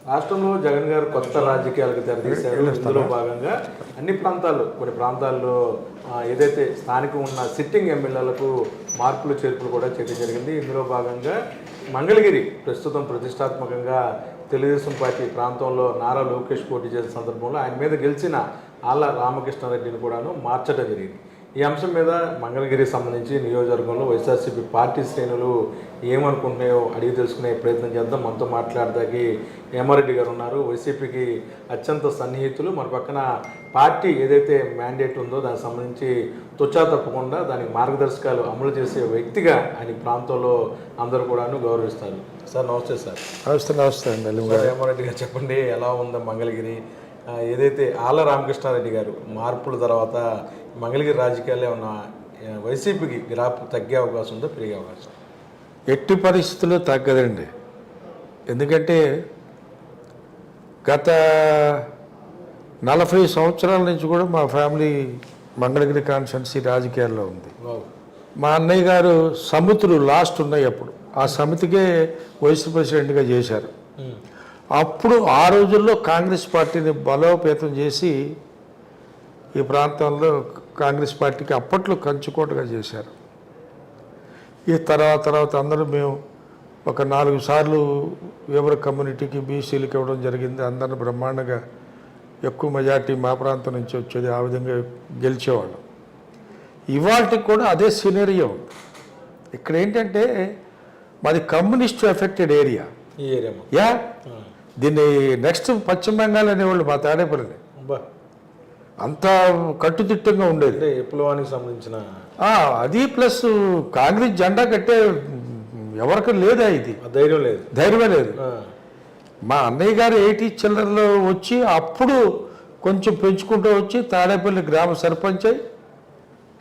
రాష్ట్రంలో జగన్ గారు కొత్త రాజకీయాలకు తెరతీశారు. ఇందులో భాగంగా అన్ని ప్రాంతాల్లో కొన్ని ప్రాంతాల్లో ఏదైతే స్థానికంగా ఉన్న సిట్టింగ్ ఎమ్మెల్యేలకు మార్పులు చేర్పులు కూడా చేయడం జరిగింది. ఇందులో భాగంగా మంగళగిరి ప్రస్తుతం ప్రతిష్టాత్మకంగా తెలుగుదేశం పార్టీ ప్రాంతంలో నారా లోకేష్ పోటీ చేసిన సందర్భంలో ఆయన మీద గెలిచిన ఆళ్ళ రామకృష్ణారెడ్డిని కూడాను మార్చడం జరిగింది. ఈ అంశం మీద మంగళగిరికి సంబంధించి నియోజకవర్గంలో వైఎస్ఆర్సీపీ పార్టీ శ్రేణులు ఏమనుకుంటున్నాయో అడిగి తెలుసుకునే ప్రయత్నం చేద్దాం. మనతో మాట్లాడదాకి హేమారెడ్డి గారు ఉన్నారు. వైసీపీకి అత్యంత సన్నిహితులు. మన పక్కన పార్టీ ఏదైతే మ్యాండేట్ ఉందో దానికి సంబంధించి తుచ్చా తప్పకుండా దానికి మార్గదర్శకాలు అమలు చేసే వ్యక్తిగా ఆయన ప్రాంతంలో అందరూ కూడాను గౌరవిస్తారు. సార్ నమస్తే. సార్ నమస్తే అండి. హేమారెడ్డి గారు చెప్పండి, ఎలా ఉందో మంగళగిరి? ఏదైతే ఆళ్ళ రామకృష్ణారెడ్డి గారు మార్పుల తర్వాత మంగళగిరి రాజకీయాల్లో ఉన్న వైసీపీకి గ్రాఫ్ తగ్గే అవకాశం ఉందో, పెరిగే అవకాశం? ఎట్టి పరిస్థితుల్లో తగ్గదండి. ఎందుకంటే గత 40 సంవత్సరాల నుంచి కూడా మా ఫ్యామిలీ మంగళగిరి కాన్స్టిట్యున్సీ రాజకీయాల్లో ఉంది. మా అన్నయ్య గారు సమితులు లాస్ట్ ఉన్నాయి అప్పుడు, ఆ సమితికే వైస్ ప్రెసిడెంట్గా చేశారు. అప్పుడు ఆ రోజుల్లో కాంగ్రెస్ పార్టీని బలోపేతం చేసి ఈ ప్రాంతంలో కాంగ్రెస్ పార్టీకి అప్పట్లో కంచుకోటగా చేశారు. ఈ తర్వాత అందరూ మేము ఒక 4 సార్లు ఎవరి కమ్యూనిటీకి బీసీలకు ఇవ్వడం జరిగింది. అందరిని బ్రహ్మాండంగా ఎక్కువ మెజార్టీ మా ప్రాంతం నుంచి వచ్చేది, ఆ విధంగా గెలిచేవాళ్ళం. ఇవాళకి కూడా అదే సినేరియో ఉంది. ఇక్కడ ఏంటంటే మాది కమ్యూనిస్ట్ ఎఫెక్టెడ్ ఏరియా. ఈ ఏరియా యా, దీన్ని నెక్స్ట్ పశ్చిమ బెంగాల్ అనేవాళ్ళు మా తాడేపల్లి. అంత కట్టుదిట్టంగా ఉండేది. విప్లవానికి సంబంధించిన అది ప్లస్ కాంగ్రెస్ జెండా కట్టే ఎవరికి లేదా, ఇది ధైర్యమే లేదు. మా అన్నయ్య గారు 80 చిల్లరలో వచ్చి అప్పుడు కొంచెం పెంచుకుంటూ వచ్చి తాడేపల్లి గ్రామ సర్పంచ్ అయి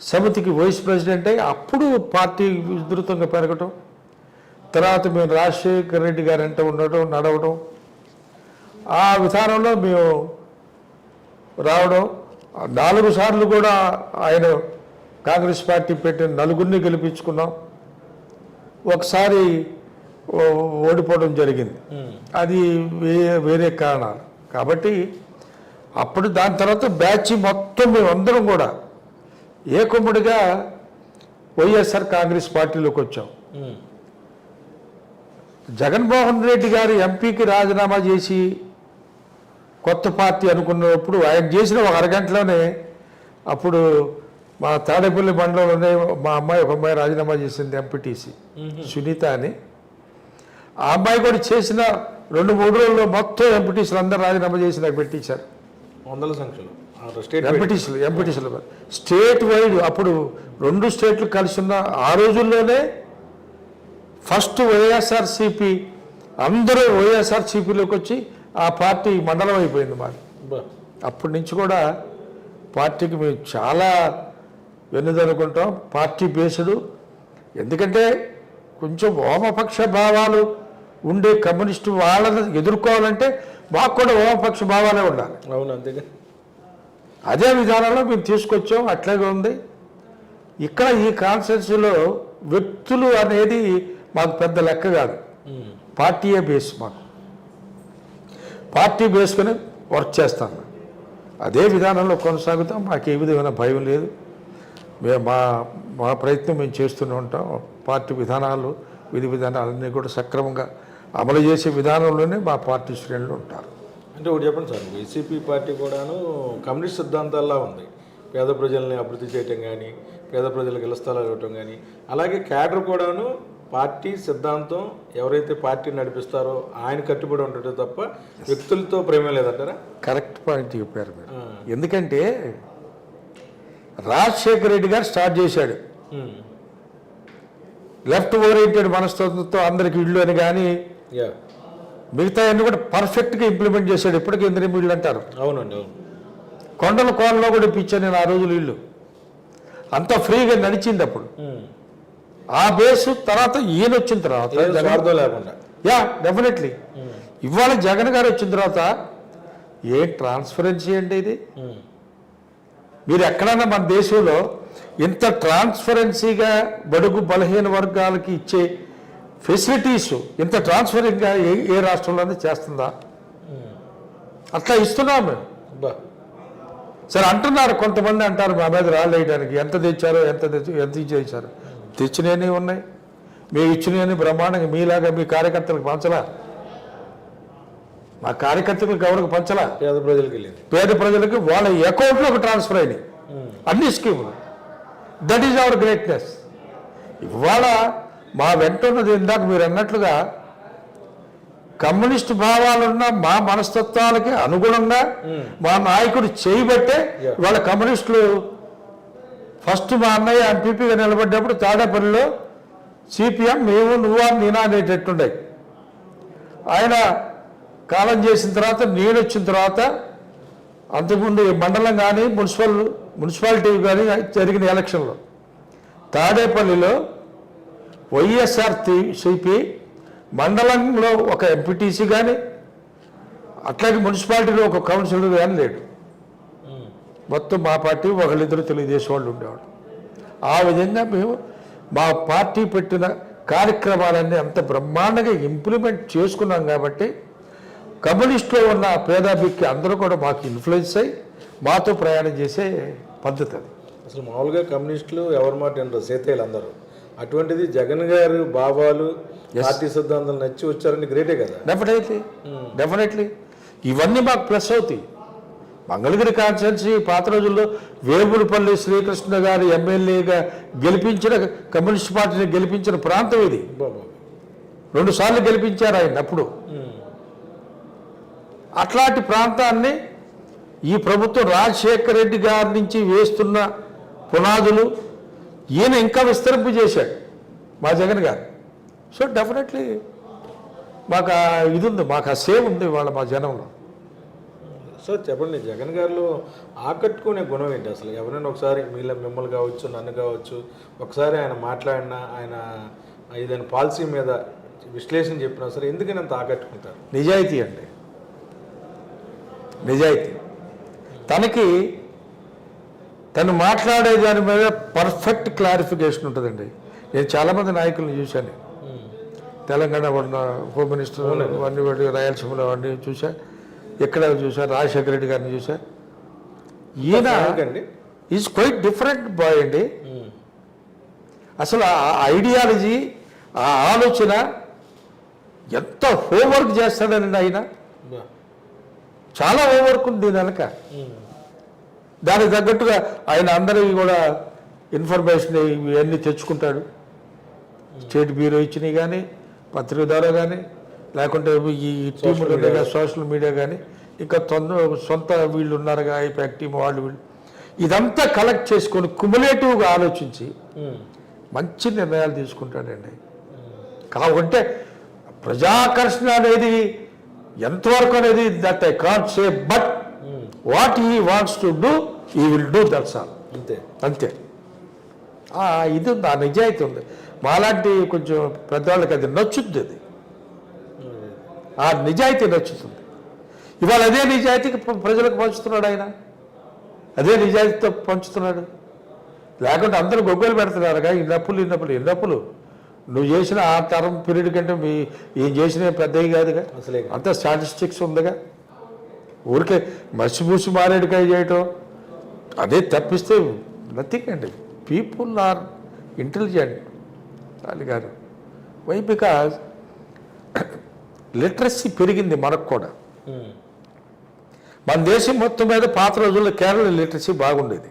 సమితికి వైస్ ప్రెసిడెంట్ అయ్యి అప్పుడు పార్టీ విస్తృతంగా పెరగటం. తర్వాత మేము రాజశేఖర్ రెడ్డి గారు అంటే ఉండటం, నడవడం, ఆ విధానంలో మేము రావడం. 4 సార్లు కూడా ఆయన కాంగ్రెస్ పార్టీ పెట్టిన 4 గెలిపించుకున్నాం. ఒకసారి ఓడిపోవడం జరిగింది. అది వేరే కారణాలు. కాబట్టి అప్పుడు దాని తర్వాత బ్యాచ్ మొత్తం మేమందరం కూడా ఏకముడిగా వైఎస్ఆర్ కాంగ్రెస్ పార్టీలోకి వచ్చాం. జగన్మోహన్ రెడ్డి గారు ఎంపీకి రాజీనామా చేసి కొత్త పార్టీ అనుకున్నప్పుడు ఆయన చేసిన ఒక అరగంటలోనే అప్పుడు మా తాడేపల్లి మండలంలోనే మా ఒక అమ్మాయి రాజీనామా చేసింది, ఎంపీటీసీ సునీత అని. ఆ అమ్మాయి కూడా చేసిన 2-3 రోజుల్లో మొత్తం ఎంపీటీసీలు అందరూ రాజీనామా చేసి నాకు పెట్టించారు. 100 సంఖ్యలో ఎంపీటీసీలు స్టేట్ వైడ్. అప్పుడు 2 స్టేట్లు కలిసి ఉన్న ఆ రోజుల్లోనే ఫస్ట్ వైఎస్ఆర్సీపీ అందరూ వైఎస్ఆర్సీపీలోకి వచ్చి ఆ పార్టీ మండలం అయిపోయింది మాది. అప్పటి నుంచి కూడా పార్టీకి మేము చాలా వెన్నుదనుకుంటాం. Party based. ఎందుకంటే కొంచెం వామపక్ష భావాలు ఉండే కమ్యూనిస్టు వాళ్ళని ఎదుర్కోవాలంటే మాకు కూడా వామపక్ష భావాలే ఉండాలి. అవును, అంతేగా. అదే విధానంలో మేము తీసుకొచ్చాం. అట్లాగే ఉంది. ఇక్కడ ఈ కాన్స్టిట్యున్సీలో వ్యక్తులు అనేది మాకు పెద్ద లెక్క కాదు. పార్టీయే బేస్. మాకు పార్టీ బేస్కొని వర్క్ చేస్తాను. అదే విధానంలో కొనసాగుతాం. మాకు ఏ విధమైన భయం లేదు. మేము మా ప్రయత్నం మేము చేస్తూనే ఉంటాం. పార్టీ విధానాలు, విధి విధానాలన్నీ కూడా సక్రమంగా అమలు చేసే విధానంలోనే మా పార్టీ శ్రేణులు ఉంటారు. అంటే ఒకటి చెప్పండి సార్, వైసీపీ పార్టీ కూడాను కమ్యూనిస్ట్ సిద్ధాంతాల్లో ఉంది. పేద ప్రజల్ని అభివృద్ధి చేయటం కానీ, పేద ప్రజలకు ఇళ్ల స్థలాలు ఇవ్వటం కానీ, అలాగే క్యాడర్ కూడాను పార్టీ సిద్ధాంతం ఎవరైతే పార్టీ నడిపిస్తారో ఆయన కట్టుబడి ఉంటుంది తప్ప వ్యక్తులతో ప్రేమ లేదంటారా? కరెక్ట్ పాయింట్ చెప్పారు మీరు. ఎందుకంటే రాజశేఖర్ రెడ్డి గారు స్టార్ట్ చేశాడు లెఫ్ట్ ఓరియంటెడ్ మనస్తత్వంతో అందరికి ఇళ్ళు అని, కానీ మిగతా అన్ని కూడా పర్ఫెక్ట్గా ఇంప్లిమెంట్ చేశాడు. ఇప్పటికీ ఇంద్రియం ఇళ్ళు అంటారు. అవునండి, అవును. కొండల కోనలో కూడా ఇప్పించాను నేను ఆ రోజులు ఇల్లు. అంతా ఫ్రీగా నడిచింది అప్పుడు. ఆ బేసు తర్వాత ఈయన వచ్చిన తర్వాత డెఫినెట్లీ ఇవాళ జగన్ గారు వచ్చిన తర్వాత ఏ ట్రాన్స్పరెన్సీ అంటే ఇది. మీరు ఎక్కడైనా మన దేశంలో ఇంత ట్రాన్స్పరెన్సీగా బడుగు బలహీన వర్గాలకి ఇచ్చే ఫెసిలిటీస్ ఇంత ట్రాన్స్ఫరింగ్గా ఏ రాష్ట్రంలోనే చేస్తుందా? అట్లా ఇస్తున్నాం మేము. బా సరే అంటున్నారు కొంతమంది, అంటారు మా మీద రాళ్ళు వేయడానికి, ఎంత తెచ్చారో ఎంత చేశారు. తెచ్చినవి ఉన్నాయి, మేము ఇచ్చినవి బ్రహ్మాండంగా. మీలాగా మీ కార్యకర్తలకు పంచలా, మా కార్యకర్తలకు ఎవరికి పంచలా, పేద ప్రజలకు వెళ్ళింది. పేద ప్రజలకు వాళ్ళ అకౌంట్లోకి ట్రాన్స్ఫర్ అయినాయి అన్ని స్కీములు. That is our greatness. ఇవాళ మా వెంట ఉన్నది ఇందాక మీరు అన్నట్లుగా కమ్యూనిస్ట్ భావాలున్న మా మనస్తత్వాలకి అనుగుణంగా మా నాయకుడు చేయబట్టే వాళ్ళ కమ్యూనిస్టులు ఫస్ట్ మా అన్నయ్య ఎంపీపీగా నిలబడ్డప్పుడు తాడేపల్లిలో సిపిఎం మేము నువ్వా నేనా అనేటట్టుండే. ఆయన కాలం చేసిన తర్వాత నేను వచ్చిన తర్వాత అంతకుముందు మండలం కానీ మున్సిపాలిటీ కానీ జరిగిన ఎలక్షన్లో తాడేపల్లిలో వైఎస్ఆర్సీపీ మండలంలో ఒక ఎంపీటీసీ కానీ అట్లాగే మున్సిపాలిటీలో ఒక కౌన్సిలర్ కానీ లేడు. మొత్తం మా పార్టీ ఒకళ్ళిద్దరు తెలుగుదేశం వాళ్ళు ఉండేవాడు. ఆ విధంగా మేము మా పార్టీ పెట్టిన కార్యక్రమాలన్నీ అంత బ్రహ్మాండంగా ఇంప్లిమెంట్ చేసుకున్నాం కాబట్టి కమ్యూనిస్టులో ఉన్న పేదాభిక్కి అందరూ కూడా మాకు ఇన్ఫ్లుయెన్స్ అయ్యి మాతో ప్రయాణం చేసే పద్ధతి అది. అసలు మామూలుగా కమ్యూనిస్టులు ఎవరి మాట వినరు, సేతయ్యలు అందరూ. అటువంటిది జగన్ గారు బాబాలు పార్టీ సిద్ధాంతాలు నచ్చి వచ్చారని గ్రేటే కదా. డెఫినెట్లీ ఇవన్నీ మాకు ప్లస్ అవుతాయి. మంగళగిరి కాన్స్టిట్యున్సీ పాత రోజుల్లో వేగులపల్లి శ్రీకృష్ణ గారు ఎమ్మెల్యేగా గెలిపించిన, కమ్యూనిస్ట్ పార్టీని గెలిపించిన ప్రాంతం ఇది. 2 సార్లు గెలిపించారు ఆయన అప్పుడు. అట్లాంటి ప్రాంతాన్ని ఈ ప్రభుత్వం రాజశేఖర రెడ్డి గారి నుంచి వేస్తున్న పునాదులు ఈయన ఇంకా విస్తరింపు చేశాడు మా జగన్ గారు. సో డెఫినెట్లీ మాకు ఇది ఉంది, మాకు ఆ సేవ్ ఉంది వాళ్ళ మా జనంలో. సో చెప్పండి, జగన్ గారిలో ఆకట్టుకునే గుణం ఏంటి అసలు? ఎవరైనా ఒకసారి మిమ్మల్ని కావచ్చు, నన్ను కావచ్చు, ఒకసారి ఆయన మాట్లాడినా, ఆయన ఏదైనా పాలసీ మీద విశ్లేషణ చెప్పినా సరే ఎందుకని అంత ఆకట్టుకుంటారు? నిజాయితీ అండి, నిజాయితీ. తను మాట్లాడే దాని మీద పర్ఫెక్ట్ క్లారిఫికేషన్ ఉంటుందండి. నేను చాలామంది నాయకులను చూశాను. తెలంగాణ హోమ్ మినిస్టర్ అన్ని రాయలసీమలో అన్నీ చూసా, ఎక్కడ చూసా, రాజశేఖర రెడ్డి గారిని చూసా. ఈయన ఈజ్ క్వైట్ డిఫరెంట్ బాయ్ అండి. అసలు ఆ ఐడియాలజీ, ఆ ఆలోచన ఎంత హోంవర్క్ చేస్తాడనండి ఆయన. చాలా హోంవర్క్ ఉంది దీని వెనక. దానికి తగ్గట్టుగా ఆయన అందరికీ కూడా ఇన్ఫర్మేషన్ ఇవన్నీ తెచ్చుకుంటాడు. స్టేట్ బ్యూరో ఇచ్చినవి కానీ, పత్రిక ద్వారా కానీ, లేకుంటే ఈ టీములు సోషల్ మీడియా కానీ, ఇంకా సొంత వీళ్ళు ఉన్నారుగా ఐపాక్ టీం వాళ్ళు వీళ్ళు, ఇదంతా కలెక్ట్ చేసుకొని క్యుములేటివ్గా ఆలోచించి మంచి నిర్ణయాలు తీసుకుంటాడండి. కాబట్టి ప్రజాకర్షణ అనేది ఎంతవరకు అనేది that I can't say, but what he wants to do he will do, that's all. అంతే. ఇది ఉంది, ఆ నిజాయితీ ఉంది. మాలాంటి కొంచెం పెద్దవాళ్ళకి అది నచ్చుద్ది, అది ఆ నిజాయితీ నచ్చుతుంది. ఇవాళ అదే నిజాయితీకి ప్రజలకు పంచుతున్నాడు ఆయన, అదే నిజాయితీతో పంచుతున్నాడు. లేకుంటే అందరూ గొగ్గలు పెడుతున్నారుగా, ఇన్నప్పులు నువ్వు చేసిన ఆ తరం పీరియడ్ కంటే ఏం చేసినా పెద్దవి కాదుగా, అసలే అంత స్టాటిస్టిక్స్ ఉందిగా. ఊరికే మసిపూసి మారేడుకాయ చేయటం అదే తప్పిస్తే నథింగ్ అండి. పీపుల్ ఆర్ ఇంటెలిజెంట్ చాలి గారు. వై? బికాజ్ లిటరసీ పెరిగింది మనకు కూడా. మన దేశం మొత్తం మీద పాత రోజుల్లో కేరళ లిటరసీ బాగుండేది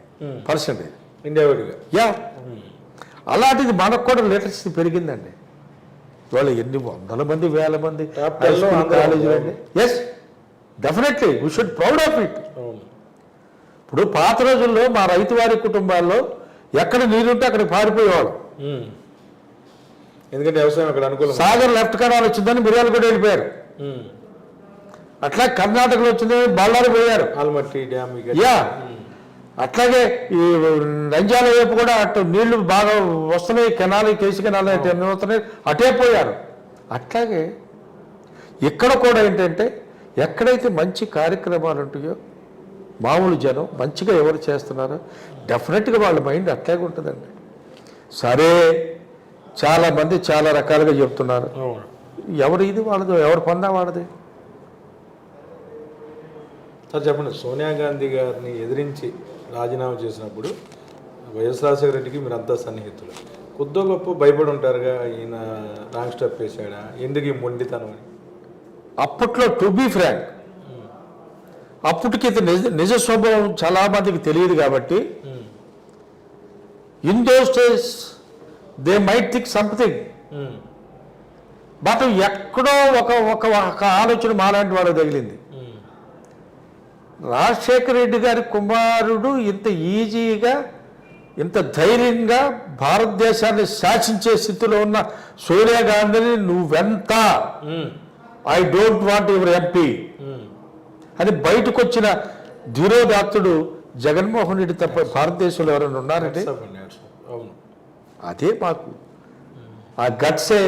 పర్సెంటేజ్ ఇండియా. యా, అలాంటిది మనకు కూడా లిటరసీ పెరిగిందండి. ఇవాళ ఎన్ని వందల మంది, వేల మంది కాలేజీలు అండి. Yes, definitely we should proud of it. ఇప్పుడు పాత రోజుల్లో మా రైతు వారి కుటుంబాల్లో ఎక్కడ నీరుంటే అక్కడికి పారిపోయేవాడు. ఎందుకంటే వ్యవసాయం అక్కడ అనుకూలం. సాగర్ లెఫ్ట్ కెనాల్ వచ్చిందని మిర్యాల కూడా వెళ్ళిపోయారు. అట్లా కర్ణాటకలో వచ్చిందని బళ్ళారి పోయారు. ఆల్మట్టి డ్యామ్. యా, అట్లాగే ఈ నంద్యాల వైపు కూడా అటు నీళ్లు బాగా వస్తున్నాయి, కెనాల్, కేసీ కెనాల్ అన్నీ వస్తున్నాయి, అటే పోయారు. అట్లాగే ఇక్కడ కూడా ఏంటంటే ఎక్కడైతే మంచి కార్యక్రమాలు ఉంటాయో మామూలు జనం మంచిగా ఎవరు చేస్తున్నారో డెఫినెట్గా వాళ్ళ మైండ్ అట్లాగే ఉంటుందండి. సరే, చాలామంది చాలా రకాలుగా చెప్తున్నారు. అవును. ఎవరు ఇది వాళ్ళది, ఎవరు పొందా వాళ్ళది. సార్ చెప్పండి, సోనియా గాంధీ గారిని ఎదిరించి రాజీనామా చేసినప్పుడు వైఎస్ రాజశేఖర రెడ్డికి మీరంతా సన్నిహితులు, కొద్దో గొప్ప భయపడి ఉంటారుగా, ఈయన రాంగ్ స్టెప్ వేసాడా, ఎందుకు ఈ మొండితనం అని. అప్పట్లో టు బీ ఫ్రాంక్, అప్పటికి నిజ స్వభావం చాలా మందికి తెలియదు కాబట్టి in those days they might think something, but ఎక్కడో ఒక ఒక ఆలోచన మాలాంటి వాళ్ళకి తగిలింది. రాజశేఖర రెడ్డి గారి కుమారుడు ఇంత ఈజీగా ఇంత ధైర్యంగా భారతదేశాన్ని శాసించే స్థితిలో ఉన్న సోనియా గాంధీని నువ్వెంత I don't want your MP అని బయటకు వచ్చిన ధీరోదాత్తుడు జగన్మోహన్ రెడ్డి తప్ప భారతదేశంలో ఎవరైనా ఉన్నారంటే అవును. అదే మాకు ఆ గట్సే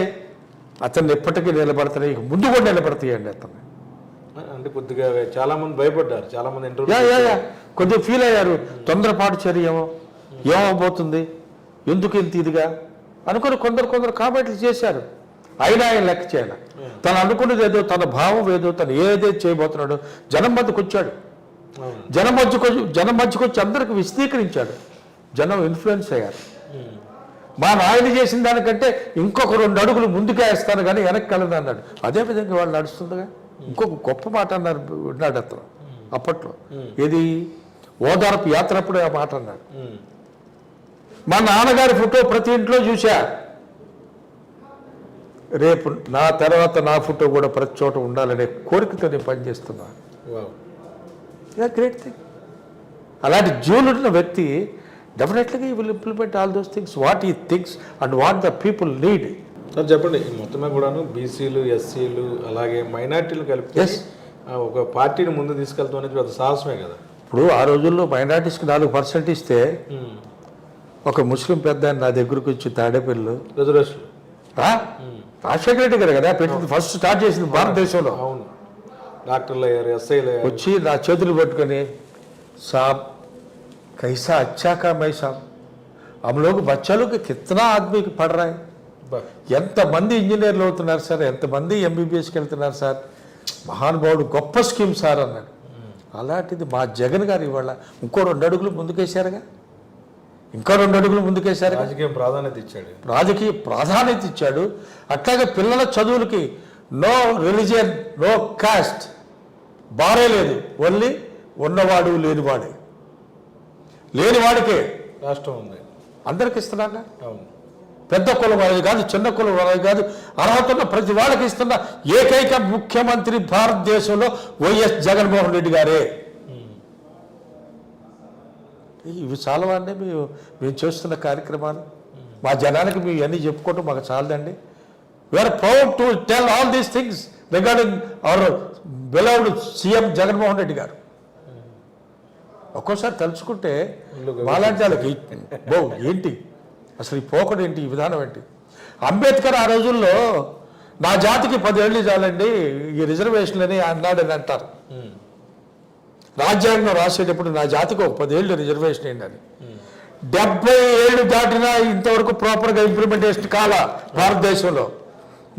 అతన్ని ఎప్పటికీ నిలబడతాయి, ముందు కూడా నిలబడతాయండి అతన్ని. అంటే కొద్దిగా చాలా మంది భయపడ్డారు, చాలా మంది కొద్దిగా ఫీల్ అయ్యారు, తొందరపాటు చర్య ఏమవబోతుంది, ఎందుకు ఇంత ఇదిగా అనుకుని కొందరు కామెంట్లు చేశారు. అయినా ఆయన లెక్క చేయాలి, తను అనుకున్నది ఏదో, తన భావం ఏదో, తను ఏదైతే చేయబోతున్నాడో జనం మధ్యకు వచ్చాడు. జనం మధ్యకు వచ్చి అందరికి విశదీకరించాడు. జనం ఇన్ఫ్లుయెన్స్ అయ్యారు. మా నాయన చేసిన దానికంటే ఇంకొక 2 అడుగులు ముందుకే వేస్తాను కానీ వెనక్కి వెళ్ళదు అన్నాడు. అదేవిధంగా వాళ్ళు నడుస్తుందిగా. ఇంకొక గొప్ప మాట అన్నాడు అతను అప్పట్లో, ఏది ఓదార్పు యాత్ర అప్పుడే ఆ మాట అన్నాడు. మా నాన్నగారి ఫోటో ప్రతి ఇంట్లో చూసా, రేపు నా తర్వాత నా ఫోటో కూడా ప్రతి చోట ఉండాలనే కోరికతో నేను పనిచేస్తున్నా. Great thing. అలాంటి జీవులున్న వ్యక్తి డెఫినెట్లీగా will implement all those things what ఈ things and what the people need. Sir చెప్పండి, మొత్తమే కూడాను బీసీలు, ఎస్సీలు అలాగే మైనార్టీలు కలిపి ఒక పార్టీని ముందు తీసుకెళ్తాం అనేది పెద్ద సాహసమే కదా. ఇప్పుడు ఆ రోజుల్లో మైనార్టీస్కి 4% ఇస్తే ఒక ముస్లిం పెద్ద నా దగ్గరకు వచ్చి తాడేపల్లి రిజర్వేషన్ రాజశేఖర రెడ్డి గారు కదా పెట్టింది, ఫస్ట్ స్టార్ట్ చేసింది భారతదేశంలో. అవును. డాక్టర్లు అయ్యారు, ఎస్ఐలు అయ్యారు. వచ్చి నా చేతులు పట్టుకొని, సాబ్ कैसा अच्छा काम है साहब, हम लोग बच्चों को कितना आदमी पढ़ रहा है, ఎంతమంది ఇంజనీర్లు అవుతున్నారు సార్, ఎంతమంది ఎంబీబీఎస్కి వెళ్తున్నారు సార్, మహానుభావుడు, గొప్ప స్కీమ్ సార్ అన్నాడు. అలాంటిది మా జగన్ గారు ఇవాళ ఇంకో 2 అడుగులు ముందుకేశారుగా, ఇంకో 2 అడుగులు ముందుకేశారు. రాజకీయ ప్రాధాన్యత ఇచ్చాడు. అట్లాగే పిల్లల చదువులకి నో రిలీజియన్, నో కాస్ట్, బారే లేదు, ఓన్లీ ఉన్నవాడు లేనివాడికే రాష్ట్రం ఉంది, అందరికి ఇస్తున్నాగా. అవును. పెద్ద కులం వాళ్ళది కాదు, చిన్న కులం వాళ్ళది కాదు, అర్హత ఉన్న ప్రతి వాళ్ళకి ఇస్తున్న ఏకైక ముఖ్యమంత్రి భారతదేశంలో వైఎస్ జగన్మోహన్ రెడ్డి గారే. ఇవి చాలవండి మేము చేస్తున్న కార్యక్రమాలు. మా జనానికి మేము ఇవన్నీ చెప్పుకోవటం మాకు చాలదండి. We are proud to tell all these things regarding our beloved CM Jaganmohan Reddy గారు. ఒక్కోసారి తలుచుకుంటే మాలాంటి వాళ్ళకి ఏంటి అసలు ఈ పోకడు ఏంటి, ఈ విధానం ఏంటి. అంబేద్కర్ ఆ రోజుల్లో నా జాతికి 10 ఏళ్ళు చాలండి ఈ రిజర్వేషన్లని అన్నాడని అంటారు. రాజ్యాంగం రాసేటప్పుడు నా జాతికి ఒక 10 ఏళ్ళు రిజర్వేషన్ ఏంటని. 70 ఏళ్ళు దాటినా ఇంతవరకు ప్రాపర్గా ఇంప్లిమెంటేషన్ కాలా భారతదేశంలో.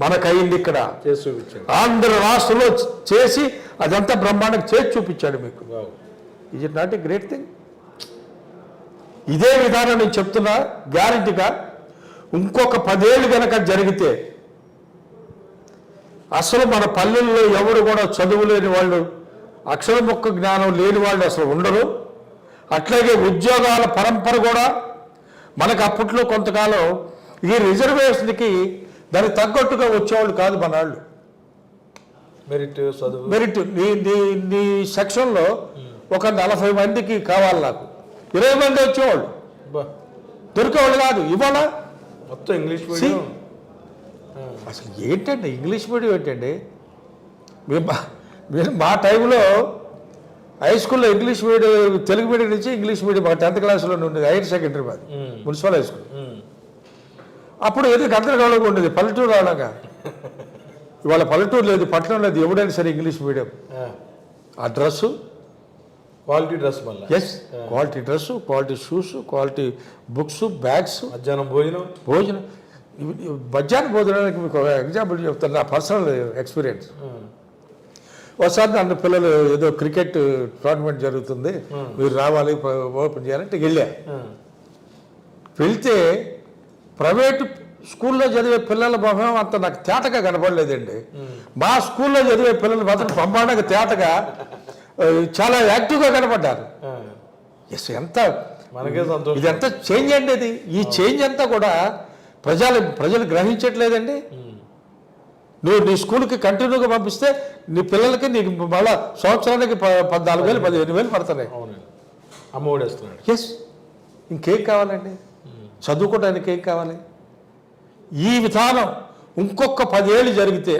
మనకయింది ఇక్కడ ఆంధ్ర రాష్ట్రంలో చేసి అదంతా బ్రహ్మాండంగా చేసి చూపించాడు మీకు. Is it not a great thing? ఇదే విధానం నేను చెప్తున్నా గ్యారంటీగా ఇంకొక 10 ఏళ్ళు కనుక జరిగితే అసలు మన పల్లెల్లో ఎవరు కూడా చదువు లేని వాళ్ళు, అక్షరముక్క జ్ఞానం లేని వాళ్ళు అసలు ఉండరు. అట్లాగే ఉద్యోగాల పరంపర కూడా మనకు అప్పట్లో కొంతకాలం ఈ రిజర్వేషన్కి దానికి తగ్గట్టుగా వచ్చేవాళ్ళు కాదు మన వాళ్ళు. మెరిట్ నీ సెక్షన్లో ఒక 40 మందికి కావాలి, నాకు 20 మంది వచ్చేవాళ్ళు, దొరికేవాళ్ళు కాదు. ఇవాళ మొత్తం ఇంగ్లీష్ మీడియం. అసలు ఏంటండి ఇంగ్లీష్ మీడియం ఏంటండి? మా టైంలో హై స్కూల్లో ఇంగ్లీష్ మీడియం, తెలుగు మీడియం నుంచి ఇంగ్లీష్ మీడియం 10th క్లాస్లో ఉండేది, హైయర్ సెకండరీ మాది మున్సిపల్ హై స్కూల్. అప్పుడు ఏదో గందరగోళంగా ఉండేది, పల్లెటూరు రావడంగా. ఇవాళ పల్లెటూరు లేదు, పట్టణం లేదు, ఎవడైనా సరే ఇంగ్లీష్ మీడియం. ఆ డ్రెస్సు క్వాలిటీ డ్రెస్, మళ్ళీ quality dress, quality shoes, quality books, bags, మధ్యాహ్నం భోజనం. మధ్యాహ్న భోజనానికి మీకు ఒక ఎగ్జాంపుల్ చెప్తాను, నా పర్సనల్ ఎక్స్పీరియన్స్. ఒకసారి నన్ను పిల్లలు ఏదో క్రికెట్ టోర్నమెంట్ జరుగుతుంది, మీరు రావాలి ఓపెన్ చేయాలంటే వెళ్ళా. వెళ్తే ప్రైవేటు స్కూల్లో చదివే పిల్లల మొహం అంత నాకు తేటగా కనపడలేదండి. మా స్కూల్లో చదివే పిల్లలు మాత్రం బ్రహ్మాండంగా తేటగా చాలా యాక్టివ్గా కనపడ్డారు. ఎస్, ఎంత మనకే సంతోషం. ఇది ఎంత చేంజ్ అండి ఇది. ఈ చేంజ్ అంతా కూడా ప్రజలు గ్రహించట్లేదండి. నువ్వు నీ స్కూల్కి కంటిన్యూగా పంపిస్తే నీ పిల్లలకి నీకు మళ్ళా సంవత్సరానికి 14,000 15,000 పడుతున్నాయి. అమ్మఒడి వేస్తున్నాడు. ఎస్, ఇంకేం కావాలండి? చదువుకోవడానికి ఏం కావాలి? ఈ విధానం ఇంకొక 10 ఏళ్ళు జరిగితే,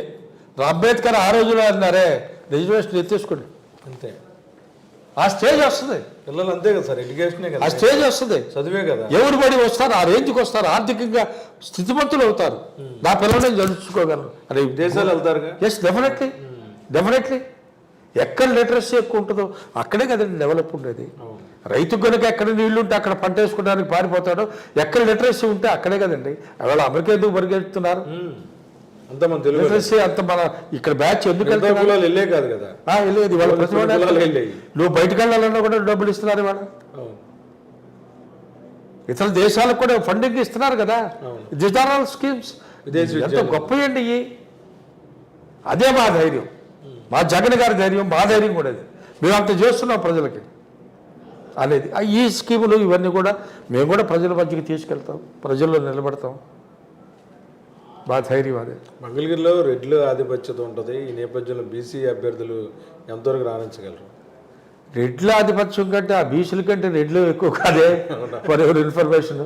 అంబేద్కర్ ఆ రోజులో అన్నారే రిజర్వేషన్ ఎత్తేసుకోండి, అంతే. ఆ స్టేజ్ వస్తుంది. పిల్లలు అంతే కదా సార్, ఎడ్యుకేషనే కదా, ఆ స్టేజ్ వస్తుంది, చదివే కదా. ఎవరు బడి వస్తారు, ఆ రేంజ్కి వస్తారు, ఆర్థికంగా స్థితిమంతులు అవుతారు. నా పిల్లల్ని చదువుకోగలరు. అరే విదేశాలు వెళ్తారుగా. Yes, definitely. ఎక్కడ లిటరసీ ఎక్కువ ఉంటుందో అక్కడే కదండి డెవలప్ ఉండేది. రైతు కనుక ఎక్కడ నీళ్లు ఉంటే అక్కడ పంట వేసుకోవడానికి పారిపోతాడో, ఎక్కడ లిటరసీ ఉంటే అక్కడే కదండి. అవాళ అమెరికా ఎందుకు పరిగెత్తున్నారు? అంత మన తెలుగు లిటరసీ అంత మన ఇక్కడ బ్యాచ్ ఎందుకు వెళ్ళే కాదు కదా, వెళ్ళేది. నువ్వు బయటకు వెళ్ళాలన్నా కూడా డబ్బులు ఇస్తున్నారు ఇవాళ. ఇతర దేశాలకు కూడా ఫండింగ్ ఇస్తున్నారు కదా, దిస్ స్కీమ్స్. ఎంతో గొప్పయండి ఇవి. అదే మా ధైర్యం, మా జగన్ గారి ధైర్యం, మా ధైర్యం కూడా అది. మేము అంత చేస్తున్నాం ప్రజలకి అనేది. ఈ స్కీములు ఇవన్నీ కూడా మేము కూడా ప్రజల మధ్యకి తీసుకెళ్తాం, ప్రజల్లో నిలబడతాం. మా ధైర్యం అదే. మంగళగిరిలో రెడ్లు ఆధిపత్యత ఉంటుంది. ఈ నేపథ్యంలో బీసీ అభ్యర్థులు ఎంతవరకు రాణించగలరు? రెడ్ల ఆధిపత్యం కంటే ఆ బీసీల కంటే రెడ్లు ఎక్కువ కాదే ఫర్ ఎవరి ఇన్ఫర్మేషన్.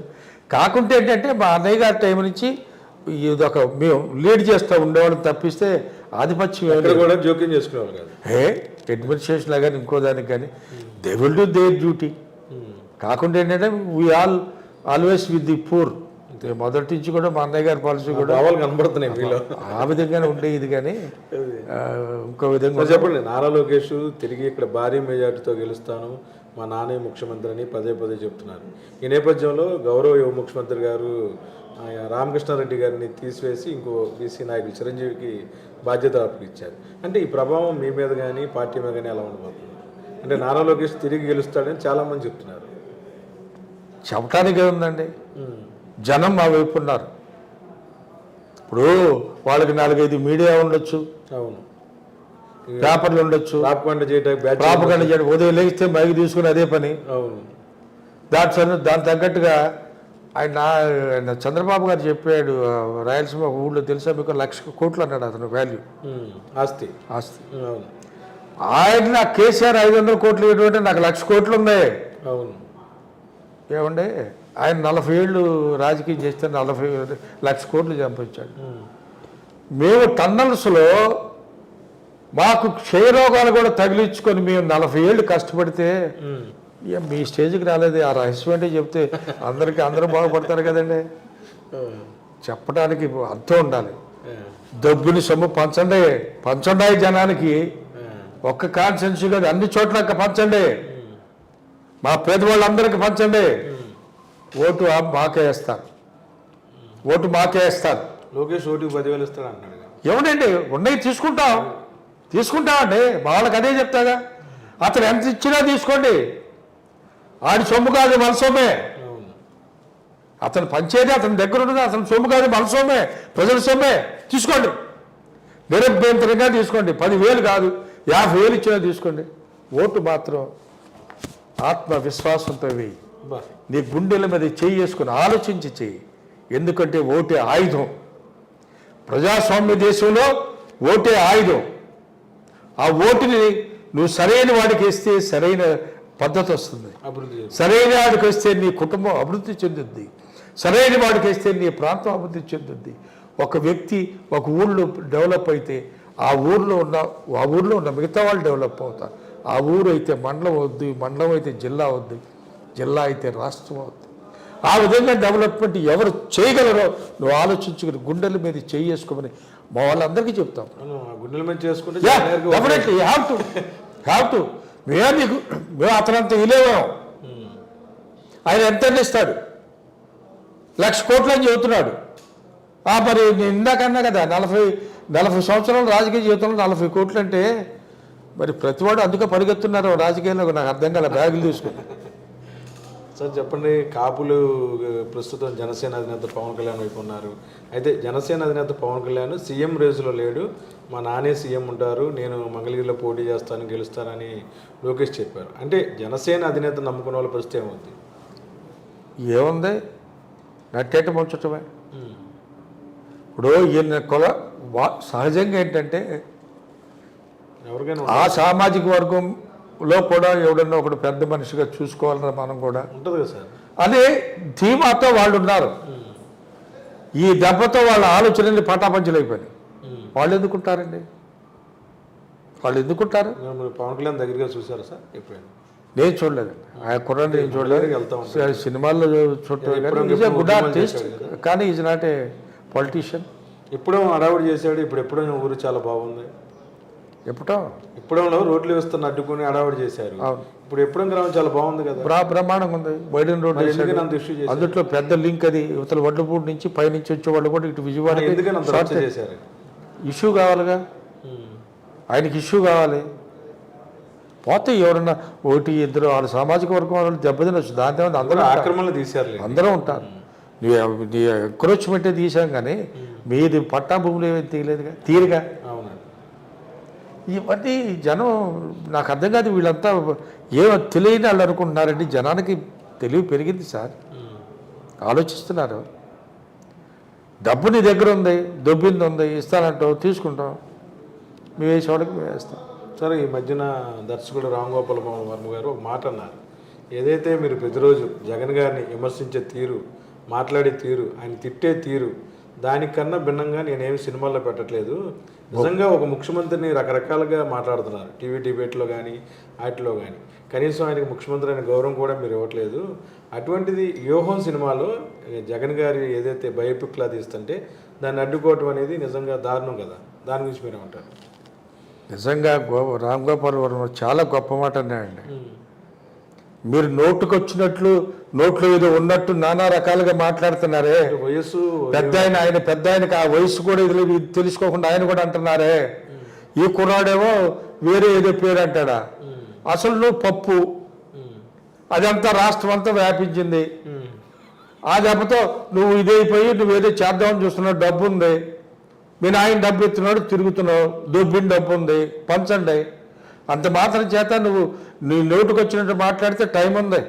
కాకుంటే ఏంటంటే మా అన్నయ్య గారి టైం నుంచి ఇదొక మేము లీడ్ చేస్తూ ఉండేవాళ్ళం తప్పిస్తే ఆధిపత్యం కూడా జోక్యం చేసుకునేవాళ్ళు కాదు. అడ్మినిస్ట్రేషన్ కానీ ఇంకో దానికి కానీ they will do their duty. కాకుండా ఏంటంటే we always with the poor. మొదటి నుంచి కూడా మా అన్నయ్య గారి పాలసీ కూడా కనబడుతున్నాయి మీలో. ఆ విధంగానే ఉండేది. కానీ ఇంకో విధంగా చెప్పండి, నారా లోకేష్ తిరిగి ఇక్కడ భారీ మెజార్టీతో గెలుస్తాను, మా నాన్నే ముఖ్యమంత్రి అని పదే చెప్తున్నారు. ఈ నేపథ్యంలో గౌరవ యువ ముఖ్యమంత్రి గారు రామకృష్ణారెడ్డి గారిని తీసివేసి ఇంకో బీసీ నాయకులు చిరంజీవికి బాధ్యత అప్పగించారు. అంటే ఈ ప్రభావం మీ మీద కానీ పార్టీ మీద కానీ ఎలా ఉండబోతుంది? అంటే నారా లోకేష్ తిరిగి గెలుస్తాడని చాలామంది చెప్తున్నారు. చెప్పటానికే ఉందండి, జనం మా వైపు ఉన్నారు. ఇప్పుడు వాళ్ళకి 4-5 మీడియా ఉండొచ్చు, అవును, పేపర్లు ఉండొచ్చు, ప్రాపగండా చేయడం, ఉదయం లేస్తే మైకి తీసుకుని అదే పని. అవును, దాని తగ్గట్టుగా ఆయన చంద్రబాబు గారు చెప్పాడు, రాయలసీమ ఊళ్ళో తెలుసా మీకు 1,00,000 కోట్లు అన్నాడు అతను వాల్యూ, ఆస్తి. ఆయన కేసీఆర్ 500 కోట్లు ఇటువంటి నాకు 1,00,000 కోట్లు ఉన్నాయి. అవును, ఏమండి ఆయన 40 ఏళ్ళు రాజకీయం చేస్తే 40,00,000 కోట్లు సంపాదించాడు. మేము టన్నల్స్లో మాకు క్షయరోగాలు కూడా తగిలించుకొని మేము 40 ఏళ్ళు కష్టపడితే మీ స్టేజ్కి రాలేదు. ఆ రహస్యం అంటే చెప్తే అందరూ బాగుపడతారు కదండి. చెప్పడానికి అర్థం ఉండాలి. డబ్బుని సొమ్ము పంచండి జనానికి. ఒక్క కాన్స్టిట్యున్సీ కాదు, అన్ని చోట్ల పంచండి, మా పేదవాళ్ళందరికీ పంచండి. ఓటు మాకే వేస్తారు. లోకేష్ ఓటుకి 10,000 ఇస్తాడు అన్నాడు. ఏమండి ఉన్నాయి తీసుకుంటామండి, వాళ్ళకి అదే చెప్తాగా. అతను ఎంత ఇచ్చినా తీసుకోండి, ఆడి సొమ్ము కాదు మన సొమ్మే. అతను పంచేది అతని దగ్గర ఉన్నది, అతని సొమ్ము కాదు మన సొమ్మే, ప్రజల సొమ్మే. తీసుకోండి, నిరభ్యంతరంగా తీసుకోండి. 10,000 కాదు 50,000 ఇచ్చినా తీసుకోండి. ఓటు మాత్రం ఆత్మవిశ్వాసంతో వేయి. నీ గుండెల మీద చెయ్యి వేసుకుని ఆలోచించి చెయ్యి. ఎందుకంటే ఓటే ఆయుధం. ప్రజాస్వామ్య దేశంలో ఓటే ఆయుధం. ఆ ఓటుని నువ్వు సరైన వాడికి వేస్తే సరైన పద్ధతి వస్తుంది. సరైన వాడికి వస్తే నీ కుటుంబం అభివృద్ధి చెందుద్ది. సరైన వాడికి వస్తే నీ ప్రాంతం అభివృద్ధి చెందుద్ది. ఒక వ్యక్తి ఒక ఊళ్ళో డెవలప్ అయితే ఆ ఊర్లో ఉన్న మిగతా వాళ్ళు డెవలప్ అవుతారు. ఆ ఊరు అయితే మండలం అవుద్ది, మండలం అయితే జిల్లా అవుద్ది, జిల్లా అయితే రాష్ట్రం అవుద్ది. ఆ విధంగా డెవలప్మెంట్ ఎవరు చేయగలరో నువ్వు ఆలోచించుకుని గుండెల మీద చేయి చేసుకోమని మా వాళ్ళందరికీ చెప్తాం. గుండెల మీద చేసుకుంటే హ్యావ్ టు. మేము అతనంత ఇలేవాం. ఆయన ఎంత ఇస్తాడు? 1,00,000 కోట్లు అని చెబుతున్నాడు. మరి నేను ఇందాకన్నా కదా 40 సంవత్సరాలు రాజకీయ జీవితంలో 40 కోట్లు అంటే మరి ప్రతివాడు అందుకే పరిగెత్తున్నారు రాజకీయాల్లో. నాకు అర్థం కాలే బ్యాగులు తీసుకుని. సార్ చెప్పండి, కాపులు ప్రస్తుతం జనసేన అధినేత పవన్ కళ్యాణ్ వైపు ఉన్నారు. అయితే జనసేన అధినేత పవన్ కళ్యాణ్ సీఎం రేసులో లేడు, మా నానే సీఎం ఉంటారు, నేను మంగళగిరిలో పోటీ చేస్తాను గెలుస్తానని లోకేష్ చెప్పారు. అంటే జనసేన అధినేత నమ్ముకున్న వాళ్ళ పరిస్థితి ఏమవుతుంది? ఏముంది, నట్టేట ముంచటమే. ఇప్పుడు ఈయన సహజంగా ఏంటంటే ఎవరికైనా ఆ సామాజిక వర్గంలో కూడా ఎవడన్నా ఒకడు పెద్ద మనిషిగా చూసుకోవాలరా మనం కూడా ఉంటుంది కదా సార్. అదే ధీమాతో వాళ్ళు ఉన్నారు. ఈ దెబ్బతో వాళ్ళ ఆలోచనలు పటాపంచలైపోయినాయి. వాళ్ళు ఎందుకుంటారండి? వాళ్ళు ఎందుకుంటారు? పవన్ కళ్యాణ్ దగ్గరగా చూసారా సార్ ఎప్పుడైనా? నేను చూడలేదండి. ఆ కుర్రాన్ని నేను చూడలేదు. సినిమాల్లో చూడటం గుడ్ ఆర్టిస్ట్, కానీ ఈజ్ నాట్ ఏ పొలిటీషియన్. ఎప్పుడో అడావుడు చేశాడు, ఎప్పుడో ఊరు చాలా బాగుంది. ఎప్పుడో రోడ్లు వేస్తున్న అడ్డుకుని అడావుడు చేశారు. ఎప్పుడో గ్రామం చాలా బాగుంది కదా, బ్రహ్మాండంగా ఉంది. బైడెన్ రోడ్ అందులో పెద్ద లింక్ అది. ఇవతల వడ్లపూడి నుంచి పైనుంచి వచ్చే వాళ్ళు కూడా ఇటు విజయవాడ చేశారు. ఇష్యూ కావాలిగా, ఆయనకి ఇష్యూ కావాలి. పోతే ఎవరన్నా ఒకటి ఇద్దరు వాళ్ళ సామాజిక వర్గం వాళ్ళు దెబ్బతినొచ్చు. దాంతో అందరూ ఆక్రమణలు తీశారు, అందరూ ఉంటారు. నీ ఎంక్రోచ్మెంటే తీసాం కానీ మీది పట్టా భూములు ఏమైనా తీయలేదుగా, తీరుగా. ఇవన్నీ జనం నాకు అర్థం కాదు. వీళ్ళంతా ఏమో తెలియని వాళ్ళు అనుకుంటున్నారండి. జనానికి తెలివి పెరిగింది సార్, ఆలోచిస్తున్నారు. డబ్బు నీ దగ్గర ఉంది, దొబ్బింది ఉంది, ఇస్తానంటావు, తీసుకుంటాం, మేము వేసేవాళ్ళకి మేము వేస్తాం. సరే, ఈ మధ్యన దర్శకుడు రామ్ గోపాల్ వర్మ గారు ఒక మాట అన్నారు. ఏదైతే మీరు ప్రతిరోజు జగన్ గారిని విమర్శించే తీరు, మాట్లాడే తీరు, ఆయన తిట్టే తీరు, దానికన్నా భిన్నంగా నేనేమి సినిమాల్లో పెట్టట్లేదు. నిజంగా ఒక ముఖ్యమంత్రిని రకరకాలుగా మాట్లాడుతున్నారు టీవీ డిబేట్లో కానీ వాటిలో కానీ. కనీసం ఆయనకు ముఖ్యమంత్రి అనే గౌరవం కూడా మీరు ఇవ్వట్లేదు. అటువంటిది వ్యూహం సినిమాలో జగన్ గారి ఏదైతే బయోపిక్లా తీస్తుంటే దాన్ని అడ్డుకోవటం అనేది నిజంగా దారుణం కదా. దాని గురించి మీరు ఏమంటారు? నిజంగా రామ్ గోపాల్ వర్మ చాలా గొప్ప మాట అన్నాయండి. మీరు నోటుకొచ్చినట్లు నోట్లో ఏదో ఉన్నట్టు నానా రకాలుగా మాట్లాడుతున్నారే. వయస్సు ఆయన పెద్ద ఆయనకి ఆ వయసు కూడా ఇది తెలుసుకోకుండా ఆయన కూడా అంటున్నారే. ఈ కుర్రాడేమో వేరే ఏదో పేరు అంటాడా. అసలు నువ్వు పప్పు అదంతా రాష్ట్రం అంతా వ్యాపించింది. ఆ దెబ్బతో నువ్వు ఇదైపోయి నువ్వేదో చేద్దామని చూస్తున్నావు. డబ్బు ఉంది, మీ నాయన డబ్బు ఎత్తున్నాడు, తిరుగుతున్నావు, దొబ్బిన డబ్బు ఉంది, పంచండి. అంత మాత్రం చేత నువ్వు నీ నోటుకొచ్చినట్టు మాట్లాడితే టైం ఉంది.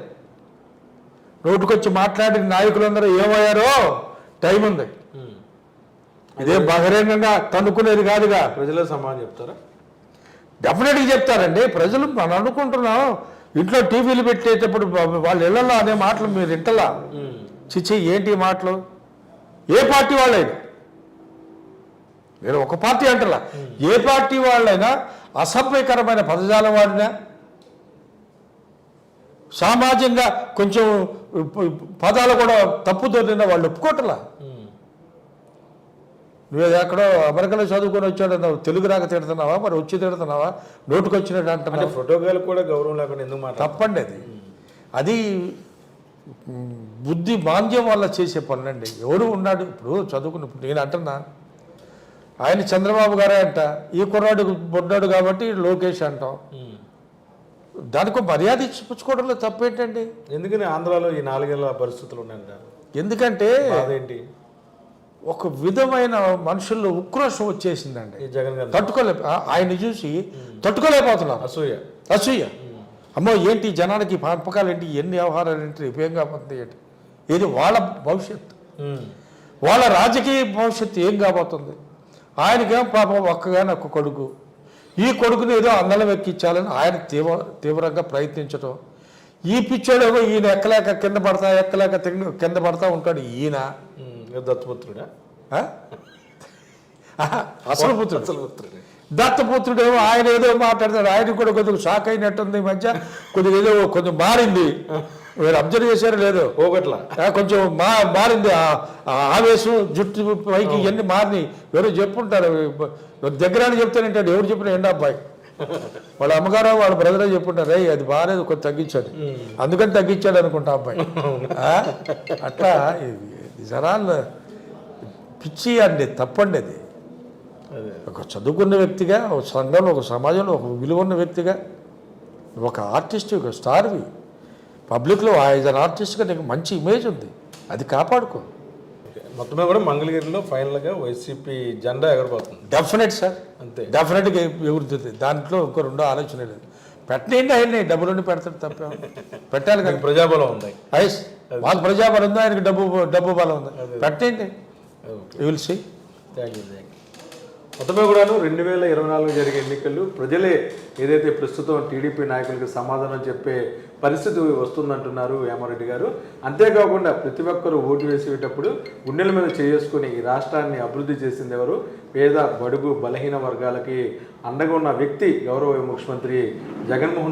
నోటుకొచ్చి మాట్లాడిన నాయకులందరూ ఏమయ్యారో టైం ఉంది. ఇదే బహిరంగంగా తన్నుకునేది కాదుగా. ప్రజలే సమాధానం చెప్తారా? డెఫినెట్గా చెప్తారండి. ప్రజలు మనం అనుకుంటున్నాం ఇంట్లో టీవీలు పెట్టేటప్పుడు వాళ్ళ ఇళ్లలో అనే మాటలు మీరు ఇంటలా. చిచ్చి ఏంటి మాటలు? ఏ పార్టీ వాళ్ళైనా, నేను ఒక పార్టీ అంటలా, ఏ పార్టీ వాళ్ళైనా అసభ్యకరమైన పదజాలం వాడినా, సామాజికంగా కొంచెం పదాలు కూడా తప్పుదొరిన వాళ్ళు ఒప్పుకోవట్లా. నువ్వు ఎక్కడో అమెరికాలో చదువుకొని వచ్చాడు, నువ్వు తెలుగు రాక తిడుతున్నావా, మరి వచ్చి తిడుతున్నావా, నోటుకు వచ్చినట్టు అంటున్నావు. ఫోటోగ్రాఫ్ కూడా గౌరవం లేకుండా ఎందుకు మాట? తప్పండి అది. అది బుద్ధి మాంద్యం వల్ల చేసే పనులండి. ఎవరు ఉన్నాడు ఇప్పుడు చదువుకున్నప్పుడు? నేను అంటున్నా, ఆయన చంద్రబాబు గారే అంట, ఈ కుర్రాడు బొడ్డాడు కాబట్టి లోకేష్ అంటాం. దానికి మర్యాద ఇచ్చిపుచ్చుకోవడంలో తప్పేంటండి? ఎందుకని ఆంధ్రాలో ఈ 4 ఏళ్ళ పరిస్థితులు ఉన్నాయంటారు? ఎందుకంటే అదేంటి, ఒక విధమైన మనుషుల్లో ఉక్రోషం వచ్చేసిందండి. జగన్ గారు ఆయన్ని చూసి తట్టుకోలేకపోతున్నారు. అసూయ. అమ్మో ఏంటి జనానికి పంపకాలు ఏంటి, ఎన్ని వ్యవహారాలు ఏంటి, రేపేం కాబోతుంది ఏంటి, ఇది వాళ్ళ భవిష్యత్తు, వాళ్ళ రాజకీయ భవిష్యత్తు ఏం కాబోతుంది. ఆయనకేం పాపం ఒక్కగానే ఒక్క కొడుకు, ఈ కొడుకుని ఏదో అందలం ఎక్కించాలని ఆయన తీవ్రంగా ప్రయత్నించడం. ఈ పిచ్చోడేమో ఈయన ఎక్కలేక కింద పడతా ఉంటాడు. ఈయన దత్తపుత్రుడా? అసలు పుత్రుడు. దత్తపుత్రుడేమో ఆయన ఏదో మాట్లాడతాడు. ఆయన కూడా కొద్దిగా షాక్ అయినట్టుంది ఈ మధ్య. కొద్దిగా ఏదో కొంచెం మారింది. మీరు అబ్జర్వ్ చేశారో లేదో, కొంచెం మారింది. ఆవేశం, జుట్టు పైకి ఇవన్నీ మారినాయి. ఎవరో చెప్పుంటారు, దగ్గర చెప్తానంటాడు. ఎవరు చెప్పిన ఎండ అబ్బాయి వాళ్ళ అమ్మగారు వాళ్ళ బ్రదరే చెప్పుంటారు, అది బాగాలేదు, కొంచెం తగ్గించాడు, అందుకని తగ్గించాడు అనుకుంటా అబ్బాయి. అట్లా జనాలు పిచ్చి అండి, తప్పండి అది. అదే ఒక చదువుకున్న వ్యక్తిగా, ఒక సంఘంలో, ఒక సమాజంలో ఒక విలువ ఉన్న వ్యక్తిగా, ఒక ఆర్టిస్ట్, ఒక స్టార్వి, పబ్లిక్లో యాజ్ అన్ ఆర్టిస్ట్గా నీకు మంచి ఇమేజ్ ఉంది, అది కాపాడుకో. మొత్తమే కూడా మంగళగిరిలో ఫైనల్గా వైసీపీ జెండా ఎగరబోతుంది. డెఫినెట్ సార్, అంతే. డెఫినెట్గా ఎగురుతుంది. దాంట్లో ఇంకో రెండో ఆలోచన లేదు. పెట్టండి ఆయన్ని, డబ్బులుండి పెడతాడు, తప్ప పెట్టాలి కదా. ప్రజాబలం ఉంది. ఐస్ మాకు ప్రజాబలం ఉందా, ఆయనకి డబ్బు బలం ఉందా, పెట్టండి. You will see. Thank you. మొత్తమే కూడాను 2024 జరిగే ఎన్నికలు ప్రజలే ఏదైతే ప్రస్తుతం టీడీపీ నాయకులకు సమాధానం చెప్పే పరిస్థితి వస్తుందంటున్నారు వేమారెడ్డి గారు. అంతేకాకుండా ప్రతి ఒక్కరూ ఓటు వేసేటప్పుడు గుండెల మీద చేసుకుని ఈ రాష్ట్రాన్ని అభివృద్ధి చేసింది ఎవరు? పేద బడుగు బలహీన వర్గాలకి అండగా ఉన్న వ్యక్తి గౌరవ ముఖ్యమంత్రి జగన్మోహన్ రెడ్డి.